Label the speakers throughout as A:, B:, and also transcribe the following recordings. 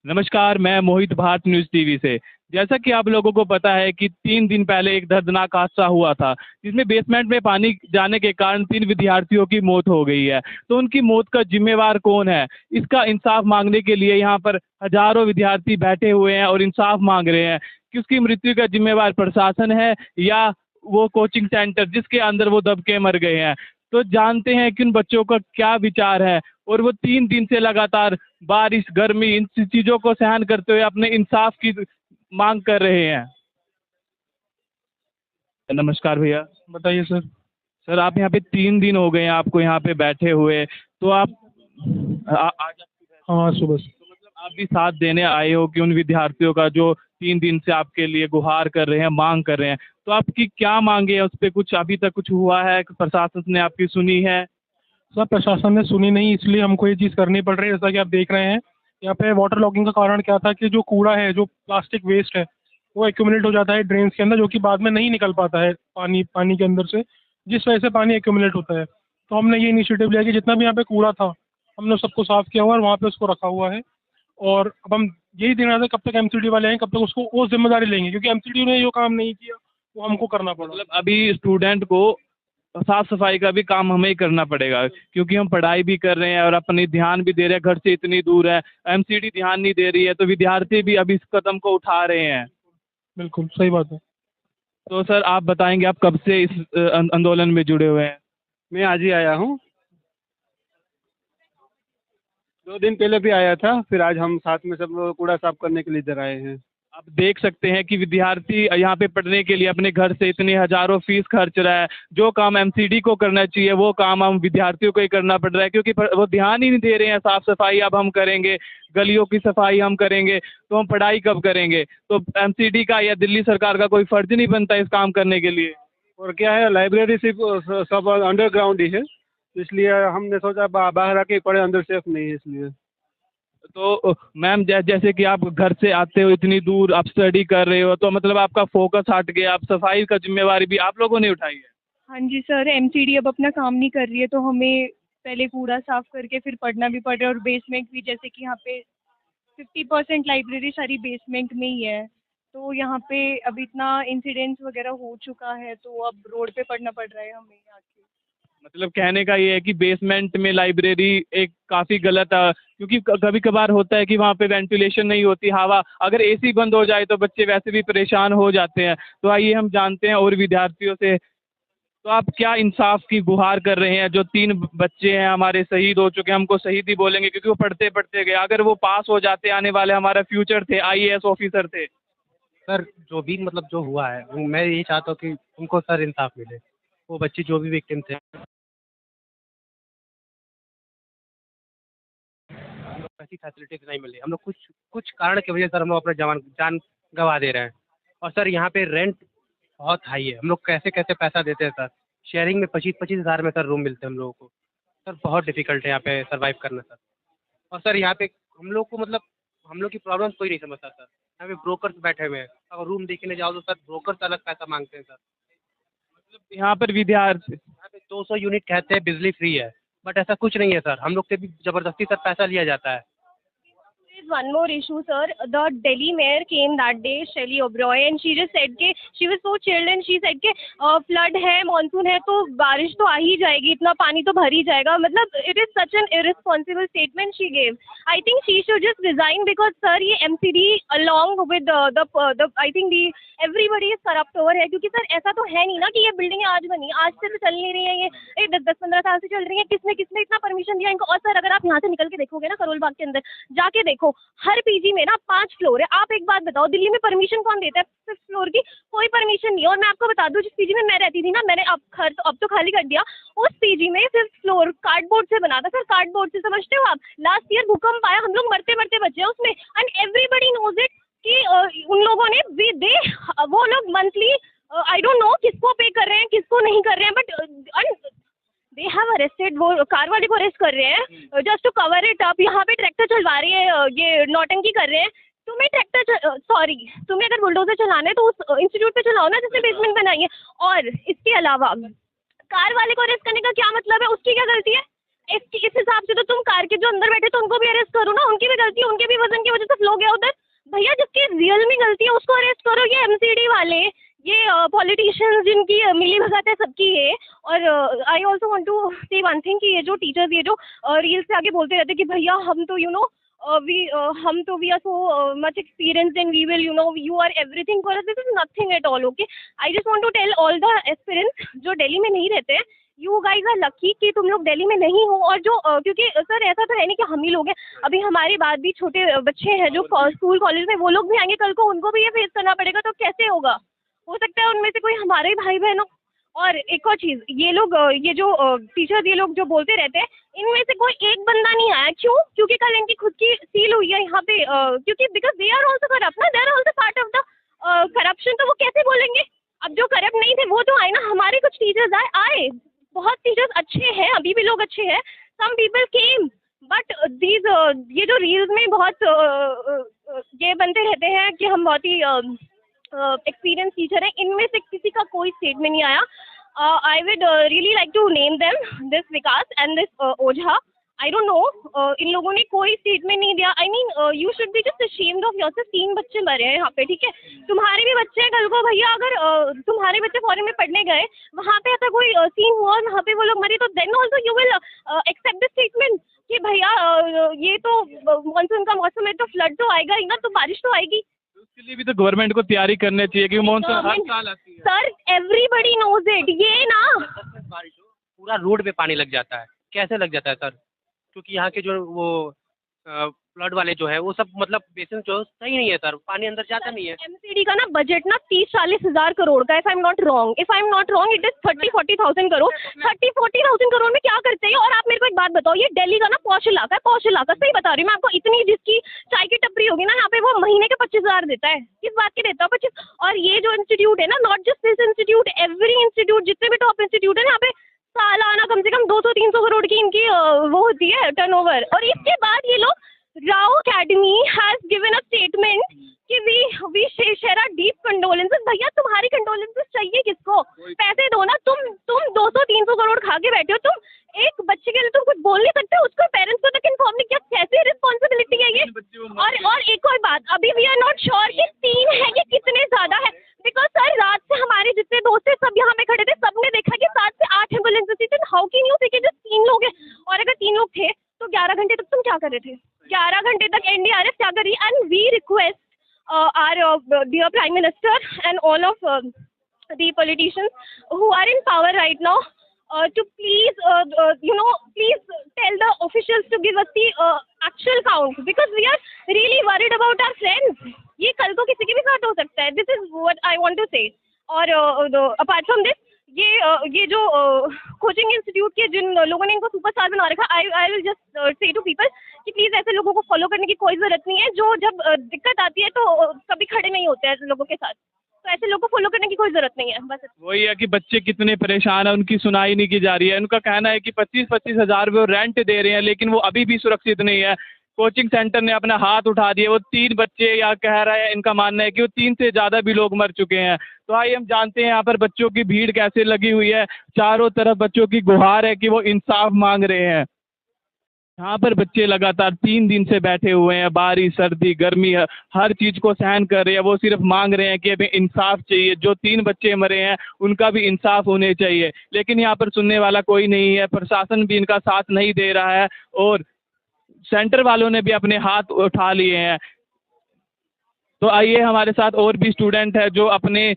A: नमस्कार, मैं मोहित भाट news TV से। जैसा कि आप लोगों को पता है कि 3 दिन पहले एक दर्दनाक हादसा हुआ था, जिसमें बेसमेंट में पानी जाने के कारण 3 विद्यार्थियों की मौत हो गई है। तो उनकी मौत का ज़िम्मेवार कौन है? इसका इंसाफ माँगने के लिए यहाँ पर हज़ारों विद्यार्थी बैठे हुए हैं और इंसाफ माँग रहे हैं कि उसकी मृत्यु का ज़िम्मेवार प्रशासन है या वो कोचिंग सेंटर जिसके अंदर वो दब के मर गए हैं। तो जानते हैं कि उन बच्चों का क्या विचार है और वो 3 दिन से लगातार बारिश, गर्मी इन चीज़ों को सहन करते हुए अपने इंसाफ की मांग कर रहे हैं। नमस्कार भैया।
B: बताइए सर।
A: सर आप यहाँ पे 3 दिन हो गए हैं आपको यहाँ पे बैठे हुए, तो आप आज
B: हाँ, सुबह से।
A: तो मतलब आप भी साथ देने आए हो कि उन विद्यार्थियों का जो 3 दिन से आपके लिए गुहार कर रहे हैं, मांग कर रहे हैं। तो आपकी क्या मांगे है? उस पे कुछ अभी तक कुछ हुआ है? प्रशासन ने आपकी सुनी है?
B: सर प्रशासन ने सुनी नहीं, इसलिए हमको ये चीज़ करनी पड़ रही है। जैसा कि आप देख रहे हैं, यहाँ पे वाटर लॉगिंग का कारण क्या था कि जो कूड़ा है, जो प्लास्टिक वेस्ट है, वो एक्यूमुलेट हो जाता है ड्रेन्स के अंदर, जो कि बाद में नहीं निकल पाता है पानी पानी के अंदर से, जिस वजह से पानी एक्यूमुलेट होता है। तो हमने ये इनिशिएटिव लिया कि जितना भी यहाँ पे कूड़ा था, हमने सबको साफ़ किया हुआ है और वहाँ पे उसको रखा हुआ है। और अब हम यही देखना था कब तक एमसीडी वाले आएँ, कब तक उसको वो ज़िम्मेदारी लेंगे, क्योंकि एमसीडी ने जो काम नहीं किया, वो हमको करना पड़ा।
A: मतलब अभी स्टूडेंट को साफ सफाई का भी काम हमें ही करना पड़ेगा, क्योंकि हम पढ़ाई भी कर रहे हैं और अपनी ध्यान भी दे रहे हैं, घर से इतनी दूर है, एमसीडी ध्यान नहीं दे रही है, तो विद्यार्थी भी अभी इस कदम को उठा रहे हैं।
B: बिल्कुल सही बात है।
A: तो सर आप बताएंगे आप कब से इस आंदोलन में जुड़े हुए हैं?
C: मैं आज ही आया हूँ। 2 दिन पहले भी आया था, फिर आज हम साथ में सब लोग कूड़ा साफ करने के लिए इधर आए हैं।
A: आप देख सकते हैं कि विद्यार्थी यहाँ पे पढ़ने के लिए अपने घर से इतने हजारों फीस खर्च रहा है। जो काम एमसीडी को करना चाहिए वो काम हम विद्यार्थियों को ही करना पड़ रहा है, क्योंकि वो ध्यान ही नहीं दे रहे हैं। साफ सफाई अब हम करेंगे, गलियों की सफाई हम करेंगे, तो हम पढ़ाई कब करेंगे? तो एमसीडी का या दिल्ली सरकार का कोई फर्ज नहीं बनता इस काम करने के लिए?
C: और क्या है, लाइब्रेरी सिर्फ सब अंडरग्राउंड ही है, इसलिए हमने सोचा बाहर आके पढ़े, अंदर सेफ नहीं है इसलिए।
A: तो मैम जैसे कि आप घर से आते हो इतनी दूर, आप स्टडी कर रहे हो, तो मतलब आपका फोकस हट गया, आप सफाई का जिम्मेवारी भी आप लोगों ने उठाई है।
D: हाँ जी सर, एमसीडी अब अपना काम नहीं कर रही है, तो हमें पहले कूड़ा साफ करके फिर पढ़ना भी पड़ रहा है। और बेसमेंट भी, जैसे कि यहाँ पे 50% लाइब्रेरी सारी बेसमेंट में ही है, तो यहाँ पे अब इतना इंसिडेंट्स वगैरह हो चुका है, तो अब रोड पे पढ़ना पड़ रहा है हमें आके।
A: मतलब कहने का ये है कि बेसमेंट में लाइब्रेरी एक काफ़ी गलत क्योंकि कभी कभार होता है कि वहाँ पे वेंटिलेशन नहीं होती, हवा, अगर एसी बंद हो जाए तो बच्चे वैसे भी परेशान हो जाते हैं। तो आइए हम जानते हैं और विद्यार्थियों से, तो आप क्या इंसाफ की गुहार कर रहे हैं? जो 3 बच्चे हैं हमारे शहीद हो चुके हैं, हमको शहीद ही बोलेंगे क्योंकि वो पढ़ते पढ़ते गए, अगर वो पास हो जाते, आने वाले हमारा फ्यूचर थे, आईएएस ऑफिसर थे।
E: सर जो भी मतलब जो हुआ है, मैं यही चाहता हूँ कि उनको सर इंसाफ मिले। वो बच्चे जो भी विक्टिम थे, हम लोग ऐसी फैसिलिटीज नहीं मिली। हम लोग कुछ कुछ कारण की वजह से सर हम लोग अपना जान गंवा दे रहे हैं। और सर यहाँ पे रेंट बहुत हाई है, हम लोग कैसे कैसे पैसा देते हैं सर। शेयरिंग में 25-25 हज़ार में सर रूम मिलते हैं हम लोगों को। सर बहुत डिफिकल्ट है यहाँ पे सर्वाइव करना सर। और सर यहाँ पे हम लोग को मतलब हम लोग की प्रॉब्लम कोई नहीं समझता सर। यहाँ पे ब्रोकर्स बैठे हुए हैं, अगर रूम देखने जाओ तो सर ब्रोकर्स अलग पैसा मांगते हैं सर।
A: यहाँ पर विद्यार्थी
E: यहाँ पे 200 यूनिट कहते हैं बिजली फ्री है, बट ऐसा कुछ नहीं है सर। हम लोग से भी ज़बरदस्ती सर पैसा लिया जाता है।
D: There is one more issue, sir. The Delhi mayor came that day, Shelley Oberoi, and she just said कि she was so chilled and she said कि flood है, monsoon है, तो बारिश तो आ ही जाएगी, इतना पानी तो भर ही जाएगा। मतलब it is such an irresponsible statement she gave. I think she should just resign because sir ये MCD along with the I think the everybody is corrupt over है, क्योंकि सर ऐसा तो है नहीं ना कि ये बिल्डिंगें आज बनी, आज से तो चल नहीं रही है ये 10-15 साल से चल रही है। किसने किसने इतना परमिशन दिया इनको? और सर अगर आप यहाँ से निकल के देखोगे ना, करोल बाग के अंदर जाके देखो, हर पीजी में ना 5 फ्लोर है। आप एक बात बताओ, दिल्ली में परमिशन कौन देता है 5th फ्लोर की? कोई परमिशन नहीं है। और मैं आपको बता दूं, जिस पीजी में मैं रहती थी ना, मैंने अब तो खाली कर दिया, उस पीजी में 5th फ्लोर कार्डबोर्ड से बना था सर। कार्डबोर्ड से, समझते हो आप? लास्ट ईयर भूकंप आया, हम लोग मरते मरते बचे हैं उसमें, एंड एवरीबडी नोज इट कि उन लोगों ने वो लोग मंथली आई डोंट नो किसको पे कर रहे हैं, किसको नहीं कर रहे हैं, बट दे हैव अरेस्टेड, वो कार वाले को अरेस्ट कर रहे हैं just to cover it up. यहाँ पे ट्रैक्टर चलवा रही है, ये नौटंकी कर रहे हैं। तुम्हें तुम्हें अगर बुलडोजर चलाना है तो उस इंस्टीट्यूट पे चलाओ ना जिसने बेसमेंट बनाई है। और इसके अलावा कार वाले को अरेस्ट करने का क्या मतलब है? उसकी क्या गलती है? इस हिसाब से तो तुम कार के जो अंदर बैठे थे उनको भी अरेस्ट करो ना, उनकी भी गलती है, उनके भी वजन की वजह से फ्लो गया उधर। भैया जिसकी रियल में गलती है उसको अरेस्ट करो। ये एमसीडी वाले, ये पॉलिटिशियंस जिनकी मिली भगत है सबकी ये। और आई ऑल्सो वांट टू से वन थिंग कि ये जो टीचर्स ये जो रील्स से आगे बोलते रहते कि भैया हम तो we are so much experienced and we will you are everything for us, this is nothing at all. Okay, I just want to tell all the aspirants जो दिल्ली में नहीं रहते हैं, यू गाइज आर लकी कि तुम लोग दिल्ली में नहीं हो। और जो क्योंकि सर ऐसा तो है नहीं कि हम ही लोग हैं, अभी हमारे बाद भी छोटे बच्चे हैं जो स्कूल कॉलेज में, वो लोग भी आएंगे कल को, उनको भी ये फेस करना पड़ेगा। तो कैसे होगा? हो सकता है उनमें से कोई हमारे ही भाई बहन हो। और एक और चीज़, ये लोग ये जो टीचर्स ये लोग जो बोलते रहते हैं, इनमें से कोई एक बंदा नहीं आया। क्यों? क्योंकि कल इनकी खुद की सील हुई है यहाँ पे, क्योंकि because they are also corrupt ना, they are also part of the corruption. तो वो कैसे बोलेंगे? अब जो करप्ट नहीं थे वो तो आए ना, हमारे कुछ टीचर्स आए, बहुत टीचर्स अच्छे हैं, अभी भी लोग अच्छे हैं, some people came, but these ये जो रील्स में बहुत ये बनते रहते हैं कि हम बहुत ही एक्सपीरियंस टीचर हैं, इनमें से किसी का कोई स्टेटमेंट नहीं आया। I would really like to name them, this Vikas and this Ojha. I don't know, इन लोगों ने कोई स्टेटमेंट नहीं दिया। I mean you should be just ashamed of yourself. 3 बच्चे मरे हैं यहाँ पे, ठीक है? तुम्हारे भी बच्चे हैं कल को भैया, अगर तुम्हारे बच्चे फॉरेन में पढ़ने गए, वहाँ पे ऐसा कोई सीन हुआ और वहाँ पे वो लोग मरे, तो then also you will accept this statement कि भैया ये तो मानसून का मौसम है तो फ्लड तो आएगा ही ना, तो बारिश तो आएगी।
A: उसके लिए भी तो गवर्नमेंट को तैयारी करनी चाहिए क्योंकि मानसून हर साल आती है।
D: सर एवरीबडी नोज इट, ये ना
E: बारिश हो पूरा रोड पे पानी लग जाता है। कैसे लग जाता है सर? क्योंकि यहाँ के जो वो फ्लड वाले जो है वो सब मतलब बेसिन जो सही नहीं है सर, पानी अंदर जाता नहीं है।
D: एमसीडी का ना बजट ना 30-40 हज़ार करोड़ का, if I am not wrong it is 30-40,000 crore. 30-40,000 crore में क्या करते हैं? और आप मेरे को एक बात बताओ, ये दिल्ली का ना पॉश इलाका है, पॉश इलाका, सही बता रही हूँ मैं आपको। इतनी जिसकी चाय की टपरी होगी ना यहाँ पे, वो महीने के 25,000 देता है। किस बात के देता है 25? और ये जो इंस्टीट्यूट है ना, not just this institute, every institute, जितने भी टॉप इंस्टीट्यूट है यहाँ पे, सालाना कम से कम 200-300 करोड़ की इनकी वो होती है टर्नओवर। और इसके बाद ये लोग, Rao academy has given a statement कि we share our deep condolences. भैया तुम्हारी कंडोलेंसेस चाहिए किसको? पैसे दो ना। तुम 200-300 करोड़ खा के बैठे हो, तुम एक बच्चे के लिए तुम कुछ बोल नहीं सकते, उसको पेरेंट्स को तक इन्फॉर्म नहीं किया। कैसे रिस्पॉन्सिबिलिटी है ये? और एक और बात, अभी वी आर नॉट श्योर कि 3 है ये कितने ज्यादा है, बिकॉज सर रात से हमारे जितने दोस्त थे सब यहाँ पे खड़े थे, सबने देखा कि 7 से 8 एम्बुलेंसेस थी। हाउ कैन यू से कि जस्ट 3 लोग हैं? और अगर 3 लोग थे तो 11 घंटे तक तुम क्या कर रहे थे? 11 घंटे तक एनडीआरएफ क्या कर रही है? And we request our dear Prime Minister and all of the politicians who are in power right now to please please tell the officials to give us the actual count, because we are really worried about our friends. ये कल को किसी के भी साथ हो सकता है. This is what I want to say. और apart from this, ये जो कोचिंग इंस्टीट्यूट के जिन लोगों ने इनको सुपरस्टार बना रखा, I will just say to people कि प्लीज़ ऐसे लोगों को फॉलो करने की कोई ज़रूरत नहीं है, जो जब दिक्कत आती है तो कभी खड़े नहीं होते हैं लोगों के साथ. तो ऐसे लोगों को फॉलो करने की कोई ज़रूरत नहीं है. बस
A: वही है कि बच्चे कितने परेशान हैं, उनकी सुनाई नहीं की जा रही है. उनका कहना है कि 25-25 हज़ार वो रेंट दे रहे हैं, लेकिन वो अभी भी सुरक्षित नहीं है. कोचिंग सेंटर ने अपना हाथ उठा दिए. वो 3 बच्चे या कह रहा है, इनका मानना है कि वो 3 से ज़्यादा भी लोग मर चुके हैं. तो आइए हम जानते हैं यहाँ पर बच्चों की भीड़ कैसे लगी हुई है. चारों तरफ बच्चों की गुहार है कि वो इंसाफ मांग रहे हैं. यहाँ पर बच्चे लगातार 3 दिन से बैठे हुए हैं. बारिश, सर्दी, गर्मी, हर चीज़ को सहन कर रहे हैं. वो सिर्फ मांग रहे हैं कि हमें इंसाफ चाहिए. जो 3 बच्चे मरे हैं उनका भी इंसाफ होने चाहिए. लेकिन यहाँ पर सुनने वाला कोई नहीं है. प्रशासन भी इनका साथ नहीं दे रहा है और सेंटर वालों ने भी अपने हाथ उठा लिए हैं. तो आइए हमारे साथ और भी स्टूडेंट है जो अपने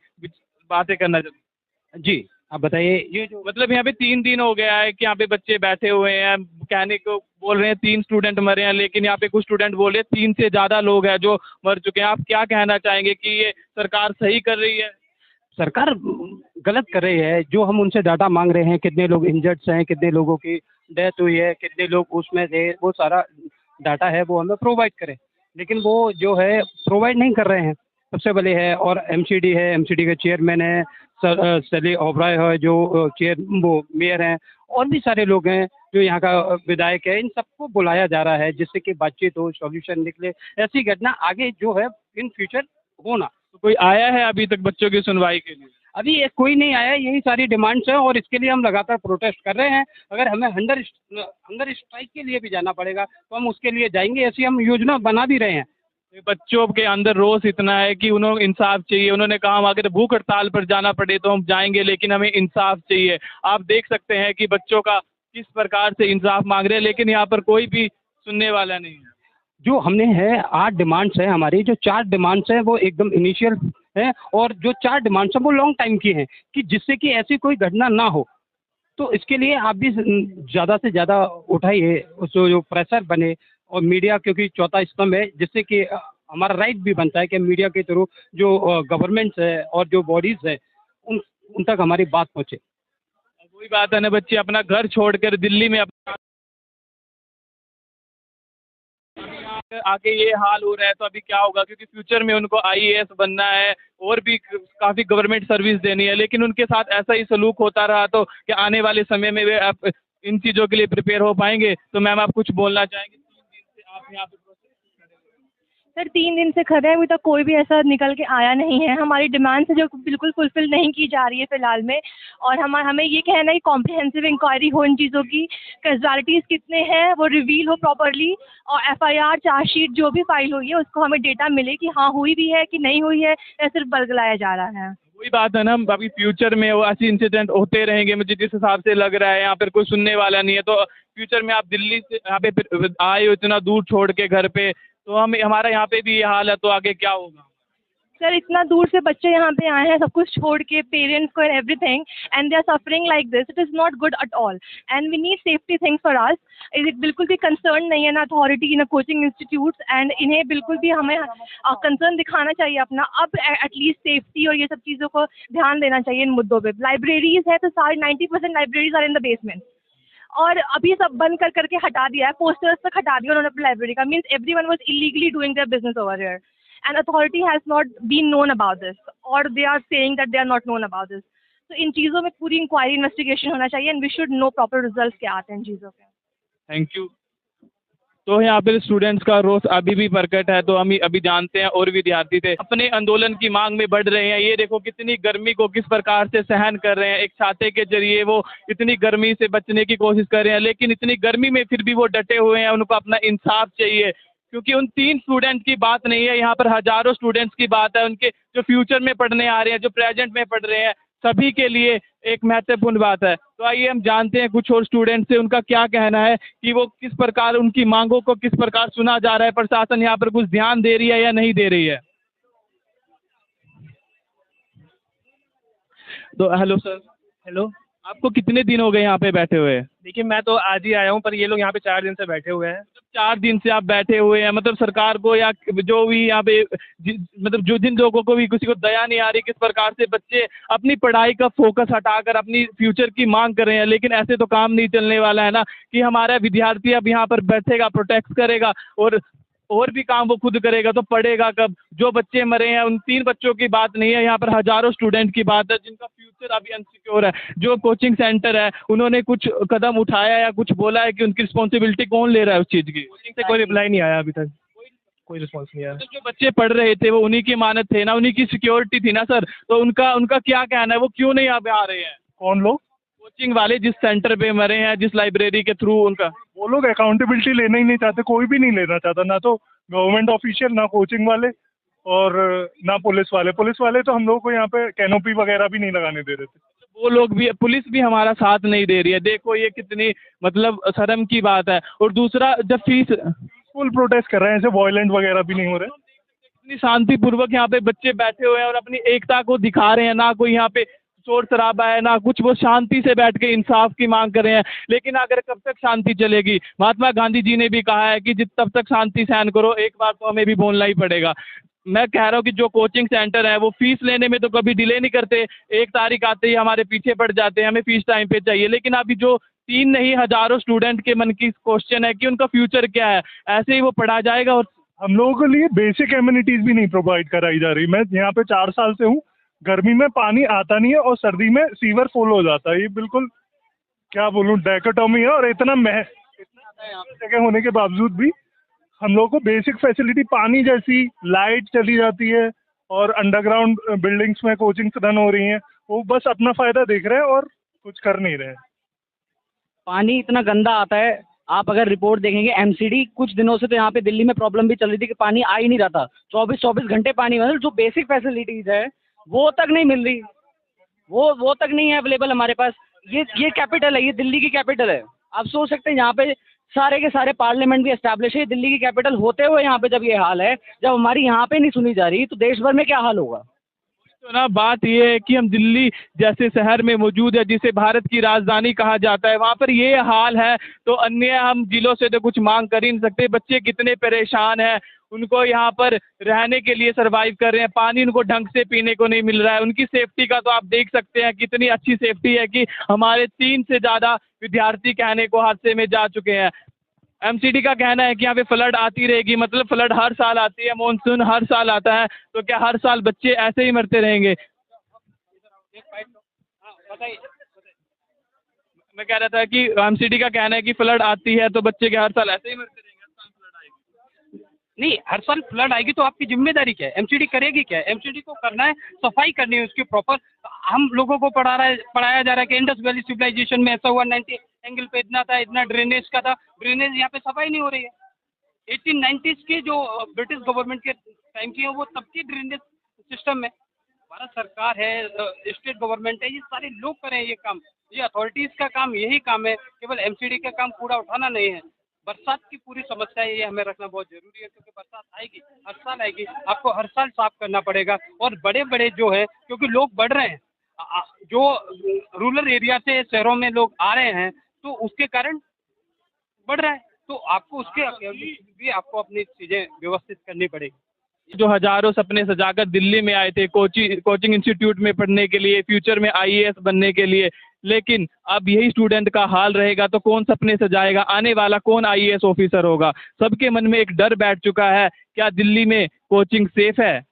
A: बातें करना चाहते हैं.
E: जी आप बताइए. ये जो
A: मतलब यहाँ पे 3 दिन हो गया है कि यहाँ पे बच्चे बैठे हुए हैं. कहने को बोल रहे हैं 3 स्टूडेंट मरे हैं, लेकिन यहाँ पे कुछ स्टूडेंट बोल रहे हैं 3 से ज़्यादा लोग हैं जो मर चुके हैं. आप क्या कहना चाहेंगे कि ये सरकार सही कर रही है?
F: सरकार गलत कर रही है. जो हम उनसे डाटा मांग रहे हैं, कितने लोग इंजर्ड्स हैं, कितने लोगों की डेथ हुई है, कितने लोग उसमें थे, वो सारा डाटा है वो हमें प्रोवाइड करें, लेकिन वो जो है प्रोवाइड नहीं कर रहे हैं. सबसे पहले है और एमसीडी है, एमसीडी के चेयरमैन है शैली ओबराय है जो वो मेयर हैं, और भी सारे लोग हैं जो यहाँ का विधायक है. इन सबको बुलाया जा रहा है जिससे कि बातचीत हो, सॉल्यूशन निकले. ऐसी घटना आगे जो है इन फ्यूचर होना.
A: तो कोई आया है अभी तक बच्चों की सुनवाई के लिए?
F: अभी एक कोई नहीं आया, यही सारी डिमांड्स हैं और इसके लिए हम लगातार प्रोटेस्ट कर रहे हैं। अगर हमें हंगर स्ट्राइक के लिए भी जाना पड़ेगा तो हम उसके लिए जाएंगे, ऐसी हम योजना बना भी रहे हैं।
A: ये बच्चों के अंदर रोष इतना है कि उन्हें इंसाफ चाहिए। उन्होंने कहा हम अगर भूख हड़ताल पर जाना पड़े तो हम जाएंगे, लेकिन हमें इंसाफ चाहिए। आप देख सकते हैं कि बच्चों का किस प्रकार से इंसाफ मांग रहे हैं, लेकिन यहाँ पर कोई भी सुनने वाला नहीं है।
F: जो हमने है 8 डिमांड्स हैं हमारी, जो 4 डिमांड्स हैं वो एकदम इनिशियल है और जो 4 डिमांड्स हैं वो लॉन्ग टाइम की हैं कि जिससे कि ऐसी कोई घटना ना हो। तो इसके लिए आप भी ज़्यादा से ज़्यादा उठाइए, जो प्रेशर बने और मीडिया, क्योंकि चौथा स्तंभ है, जिससे कि हमारा राइट भी बनता है कि मीडिया के थ्रू जो गवर्नमेंट्स है और जो बॉडीज़ है उन तक हमारी बात पहुँचे।
A: वही बात है ना, बच्चे अपना घर छोड़कर दिल्ली में अपना आके ये हाल हो रहा है, तो अभी क्या होगा? क्योंकि फ्यूचर में उनको आईएएस बनना है और भी काफ़ी गवर्नमेंट सर्विस देनी है, लेकिन उनके साथ ऐसा ही सलूक होता रहा तो क्या आने वाले समय में वे इन चीज़ों के लिए प्रिपेयर हो पाएंगे? तो मैम आप कुछ बोलना चाहेंगे? 3 दिन से आप यहाँ पे
D: सर 3 दिन से खड़े हैं, अभी तक कोई भी ऐसा निकल के आया नहीं है। हमारी डिमांड्स है जो बिल्कुल फुलफिल नहीं की जा रही है फ़िलहाल में, और हमें ये कहना है कि कॉम्प्रिहेंसिव इंक्वायरी हो इन चीज़ों की, कैजुअलिटीज़ कितने हैं वो रिवील हो प्रॉपर्ली, और एफआईआर चार्जशीट जो भी फाइल हुई है उसको हमें डेटा मिले कि हाँ हुई भी है कि नहीं हुई है, या सिर्फ बरगलाया जा रहा है।
A: वही बात है ना, अभी फ्यूचर में वो ऐसे इंसिडेंट होते रहेंगे। मुझे जिस हिसाब से लग रहा है यहाँ पर कोई सुनने वाला नहीं है, तो फ्यूचर में आप दिल्ली से यहाँ पे आए हो इतना दूर छोड़ के घर पे, तो हमारा यहाँ पे भी ये हाल है, तो आगे क्या होगा?
D: सर इतना दूर से बच्चे यहाँ पे आए हैं सब कुछ छोड़ के, पेरेंट्स को and everything, and they are suffering like this. It is not good at all and we need safety things for us. ये बिल्कुल भी कंसर्न नहीं है ना अथॉरिटी ना कोचिंग इंस्टीट्यूट्स, एंड इन्हें बिल्कुल भी हमें कंसर्न दिखाना चाहिए अपना। अब एटलीस्ट सेफ्टी और ये सब चीज़ों को ध्यान देना चाहिए इन मुद्दों पर। लाइब्रेरीज है तो सारे 90% libraries are in the basement, और अभी सब बंद कर करके हटा दिया है, पोस्टर्स तक हटा दिया उन्होंने अपनी लाइब्रेरी का। Means everyone was illegally doing their business over here and authority has not been known about this, और they are saying that they are not known about this. तो इन चीज़ों में पूरी इंक्वायरी इन्वेस्टिगेशन होना चाहिए and we should know proper result क्या आते हैं इन चीज़ों के।
A: Thank you. तो यहाँ पे स्टूडेंट्स का रोष अभी भी प्रकट है, तो हम अभी जानते हैं और विद्यार्थी थे अपने आंदोलन की मांग में बढ़ रहे हैं। ये देखो कितनी गर्मी को किस प्रकार से सहन कर रहे हैं, एक छाते के जरिए वो इतनी गर्मी से बचने की कोशिश कर रहे हैं, लेकिन इतनी गर्मी में फिर भी वो डटे हुए हैं। उनको अपना इंसाफ चाहिए, क्योंकि उन 3 स्टूडेंट की बात नहीं है, यहाँ पर हजारों स्टूडेंट्स की बात है, उनके जो फ्यूचर में पढ़ने आ रहे हैं, जो प्रेजेंट में पढ़ रहे हैं, सभी के लिए एक महत्वपूर्ण बात है। तो आइए हम जानते हैं कुछ और स्टूडेंट से उनका क्या कहना है कि वो किस प्रकार उनकी मांगों को किस प्रकार सुना जा रहा है, प्रशासन यहाँ पर कुछ ध्यान दे रही है या नहीं दे रही है। तो हेलो सर।
G: हेलो,
A: आपको कितने दिन हो गए यहाँ पे बैठे हुए?
G: देखिए मैं तो आज ही आया हूँ, पर ये लोग यहाँ पे 4 दिन से बैठे हुए हैं।
A: 4 दिन से आप बैठे हुए हैं, मतलब सरकार को या जो भी यहाँ पे मतलब जो जिन लोगों को भी किसी को दया नहीं आ रही किस प्रकार से बच्चे अपनी पढ़ाई का फोकस हटाकर अपनी फ्यूचर की मांग कर रहे हैं। लेकिन ऐसे तो काम नहीं चलने वाला है ना कि हमारा विद्यार्थी अब यहाँ पर बैठेगा, प्रोटेक्ट करेगा और भी काम वो खुद करेगा, तो पढ़ेगा कब? जो बच्चे मरे हैं उन 3 बच्चों की बात नहीं है, यहाँ पर हजारों स्टूडेंट की बात है जिनका फ्यूचर अभी अनसिक्योर है। जो कोचिंग सेंटर है उन्होंने कुछ कदम उठाया या कुछ बोला है कि उनकी रिस्पॉन्सिबिलिटी कौन ले रहा है उस चीज़ की?
G: कोचिंग से कोई रिप्लाई नहीं आया अभी तक, कोई रिस्पॉन्स नहीं आया।
A: तो जो बच्चे पढ़ रहे थे वो उन्हीं की मानत थे ना, उन्हीं की सिक्योरिटी थी ना सर, तो उनका क्या कहना है? वो क्यों नहीं यहाँ पे आ रहे हैं?
B: कौन लोग?
A: कोचिंग वाले जिस सेंटर पे मरे हैं, जिस लाइब्रेरी के थ्रू, उनका
B: वो लोग अकाउंटेबिलिटी लेना ही नहीं चाहते, कोई भी नहीं लेना चाहता, ना तो गवर्नमेंट ऑफिशियल, ना कोचिंग वाले और ना पुलिस वाले। पुलिस वाले तो हम लोगों को यहाँ पे कैनोपी वगैरह भी नहीं लगाने दे रहे थे।
A: वो लोग भी, पुलिस भी हमारा साथ नहीं दे रही है। देखो ये कितनी मतलब शर्म की बात है। और दूसरा, जब
B: फुल प्रोटेस्ट कर रहे हैं, ऐसे वायलेंट वगैरह भी नहीं हो रहे।
A: इतनी शांतिपूर्वक यहाँ पे बच्चे बैठे हुए हैं और अपनी एकता को दिखा रहे हैं, ना कोई यहाँ पे शोर शराबा है ना कुछ, वो शांति से बैठ के इंसाफ की मांग कर रहे हैं। लेकिन अगर कब तक शांति चलेगी? महात्मा गांधी जी ने भी कहा है कि तब तक शांति सहन करो, एक बार तो हमें भी बोलना ही पड़ेगा। मैं कह रहा हूँ कि जो कोचिंग सेंटर है वो फीस लेने में तो कभी डिले नहीं करते, 1 तारीख आते ही हमारे पीछे पड़ जाते हैं, हमें फीस टाइम पे चाहिए। लेकिन अभी जो 3 नहीं हजारों स्टूडेंट के मन की क्वेश्चन है कि उनका फ्यूचर क्या है, ऐसे ही वो पढ़ा जाएगा। और
B: हम लोगों के लिए बेसिक एम्यूनिटीज भी नहीं प्रोवाइड कराई जा रही। मैं यहाँ पे 4 साल से हूँ, गर्मी में पानी आता नहीं है और सर्दी में सीवर फुल हो जाता है। ये बिल्कुल क्या बोलूँ, डायकोटॉमी है। और इतना जगह होने के बावजूद भी हम लोगों को बेसिक फैसिलिटी, पानी जैसी, लाइट चली जाती है और अंडरग्राउंड बिल्डिंग्स में कोचिंग रन हो रही हैं,
H: वो बस अपना फायदा देख रहे हैं और कुछ कर नहीं रहे हैं।
I: पानी इतना गंदा आता है, आप अगर रिपोर्ट देखेंगे एमसीडी कुछ दिनों से तो यहाँ पे दिल्ली में प्रॉब्लम भी चल रही थी कि पानी आ ही नहीं रहा था, 24-24 घंटे पानी, मतलब जो बेसिक फैसिलिटीज़ है वो तक नहीं मिल रही, वो तक नहीं है अवेलेबल हमारे पास। ये कैपिटल है, ये दिल्ली की कैपिटल है। आप सोच सकते हैं यहाँ पे सारे के सारे पार्लियामेंट भी एस्टैब्लिश है, दिल्ली की कैपिटल होते हुए यहाँ पे जब ये हाल है, जब हमारी यहाँ पे नहीं सुनी जा रही तो देश भर में क्या हाल होगा।
A: तो ना बात ये है कि हम दिल्ली जैसे शहर में मौजूद है जिसे भारत की राजधानी कहा जाता है, वहाँ पर ये हाल है तो अन्य हम जिलों से तो कुछ मांग कर ही नहीं सकते। बच्चे कितने परेशान हैं, उनको यहाँ पर रहने के लिए सरवाइव कर रहे हैं, पानी उनको ढंग से पीने को नहीं मिल रहा है। उनकी सेफ्टी का तो आप देख सकते हैं कितनी अच्छी सेफ्टी है कि हमारे 3 से ज़्यादा विद्यार्थी कहने को हादसे में जा चुके हैं। एमसीडी का कहना है कि यहाँ पे फ्लड आती रहेगी, मतलब फ्लड हर साल आती है, मानसून हर साल आता है, तो क्या हर साल बच्चे ऐसे ही मरते रहेंगे। मैं कह रहा था कि एमसीडी का कहना है कि फ्लड आती है तो बच्चे के हर साल ऐसे ही मरते रहेंगे, हर साल फ्लड आएगी।
F: नहीं, हर साल फ्लड आएगी तो आपकी जिम्मेदारी क्या है? एमसीडी करेगी क्या? एमसीडी को करना है, सफाई करनी है उसकी प्रॉपर। हम लोगों को पढ़ाया जा रहा है कि इंडस वैली सिविलाइजेशन में ऐसा हुआ, 90 एंगल पे इतना था, इतना ड्रेनेज का था, ड्रेनेज यहाँ पे सफाई नहीं हो रही है। 1890s की जो ब्रिटिश गवर्नमेंट के टाइम की है वो तब की ड्रेनेज सिस्टम है। भारत सरकार है, स्टेट गवर्नमेंट है, ये सारे लोग करें ये काम, ये अथॉरिटीज़ का काम यही काम है, केवल एमसीडी का काम कूड़ा उठाना नहीं है। बरसात की पूरी समस्या है, ये हमें रखना बहुत ज़रूरी है क्योंकि बरसात आएगी, हर साल आएगी, आपको हर साल साफ करना पड़ेगा। और बड़े बड़े जो है, क्योंकि लोग बढ़ रहे हैं, जो रूरल एरिया से शहरों में लोग आ रहे हैं तो उसके कारण बढ़ रहा है, तो आपको उसके भी आपको अपनी चीज़ें व्यवस्थित करनी पड़ेगी।
A: जो हजारों सपने सजाकर दिल्ली में आए थे कोचिंग इंस्टीट्यूट में पढ़ने के लिए, फ्यूचर में आईएएस बनने के लिए, लेकिन अब यही स्टूडेंट का हाल रहेगा तो कौन सपने सजाएगा, आने वाला कौन आईएएस ऑफिसर होगा। सबके मन में एक डर बैठ चुका है, क्या दिल्ली में कोचिंग सेफ है।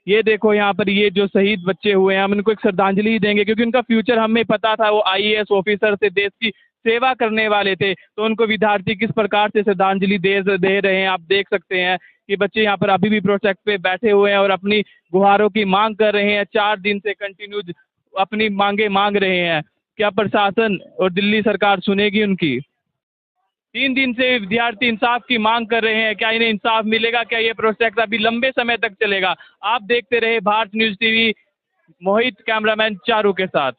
A: ये देखो यहाँ पर ये जो शहीद बच्चे हुए हैं, हम इनको एक श्रद्धांजलि देंगे क्योंकि उनका फ्यूचर हमें पता था, वो आईएएस ऑफिसर से देश की सेवा करने वाले थे, तो उनको विद्यार्थी किस प्रकार से श्रद्धांजलि दे रहे हैं। आप देख सकते हैं कि बच्चे यहाँ पर अभी भी प्रोटेक्ट पे बैठे हुए हैं और अपनी गुहारों की मांग कर रहे हैं, 4 दिन से कंटिन्यू अपनी मांगे मांग रहे हैं। क्या प्रशासन और दिल्ली सरकार सुनेगी उनकी? 3 दिन से विद्यार्थी इंसाफ की मांग कर रहे हैं, क्या इन्हें इंसाफ मिलेगा? क्या ये प्रोजेक्ट अभी लंबे समय तक चलेगा? आप देखते रहे भारत न्यूज़ टीवी, मोहित कैमरामैन चारू के साथ।